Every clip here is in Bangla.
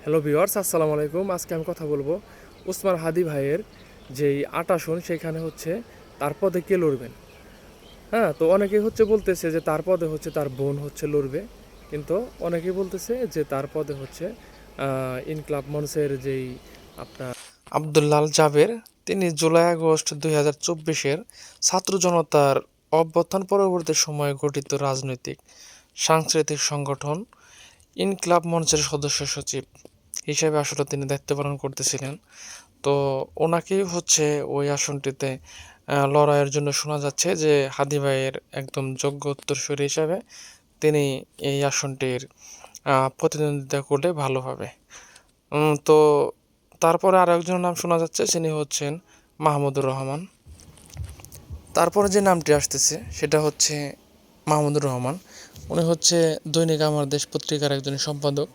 হ্যালো ভিউয়ার্স, আসসালামু আলাইকুম। আজকে আমি কথা বলবো ওসমান হাদি ভাইয়ের যেই ৮ আসন, সেখানে হচ্ছে তার পদে কে লড়বেন। হ্যাঁ, তো অনেকেই বলতেছে যে তার পদে তার বোন লড়বে, কিন্তু অনেকেই বলতেছে যে তার পদে ইনকলাব মঞ্চের যেই আপনার আব্দুল্লাল জাবের, তিনি জুলাই আগস্ট 2024-এর ছাত্র জনতার অভ্যুত্থান পরবর্তী সময়ে গঠিত রাজনৈতিক সাংস্কৃতিক সংগঠন ইনকলাব মঞ্চের সদস্য সচিব হিসেবে আসলে তিনি দায়িত্ব পালন করতেছিলেন। তো ওনাকেই ওই আসনটিতে লড়াইয়ের জন্য শোনা যাচ্ছে যে হাদি ভাইয়ের একদম যোগ্য উত্তরসূরি হিসাবে তিনি এই আসনটির প্রতিদ্বন্দ্বিতা করলে ভালো হবে। তো তারপরে আরও একজনের নাম শোনা যাচ্ছে, যিনি হচ্ছেন মাহমুদুর রহমান। তারপরে যে নামটি আসতেছে সেটা হচ্ছে মাহমুদুর রহমান। উনি দৈনিক আমার দেশ পত্রিকার একজন সম্পাদক।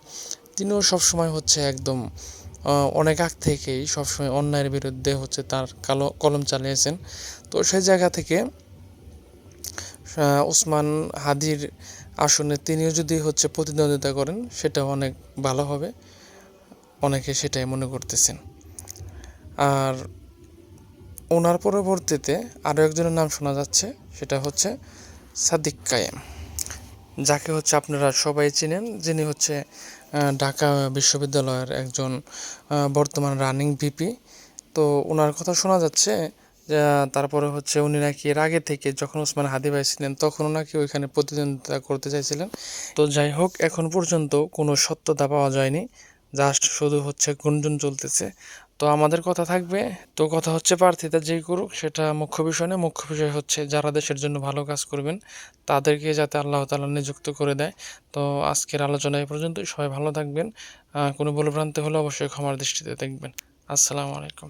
তিনিও সবসময় একদম অনেক আগ থেকেই সবসময় অন্যায়ের বিরুদ্ধে তার কালো কলম চালিয়েছেন। তো সেই জায়গা থেকে ওসমান হাদির আসনে তিনিও যদি প্রতিদ্বন্দ্বিতা করেন, সেটা অনেক ভালো হবে, অনেকে সেটাই মনে করতেছেন। আর ওনার পরবর্তীতে আরও একজনের নাম শোনা যাচ্ছে, সেটা সাদিক কায়েম, যাকে আপনারা সবাই চিনেন, যিনি ঢাকা বিশ্ববিদ্যালয়ের একজন বর্তমান রানিং ভিপি। তো ওনার কথা শোনা যাচ্ছে যে তারপরে উনি নাকি এর আগে থেকে যখন ওসমান হাদি ভাই ছিলেন তখনও নাকি ওইখানে প্রতিদ্বন্দ্বিতা করতে চাইছিলেন। তো যাই হোক, এখন পর্যন্ত কোনো সত্যতা পাওয়া যায়নি, জাস্ট শুধু গুঞ্জন চলতেছে। তো আমাদের কথা থাকবে, তো কথা প্রার্থীতা যেই করুক সেটা মুখ্য বিষয় নয়। মুখ্য বিষয় যারা দেশের জন্য ভালো কাজ করবেন তাদেরকে যাতে আল্লাহ তাআলা নিযুক্ত করে দেয়। তো আজকের আলোচনা এই পর্যন্তই। সবাই ভালো থাকবেন। কোনো ভুলভ্রান্তি হলে অবশ্যই ক্ষমার দৃষ্টিতে দেখবেন। আসসালামু আলাইকুম।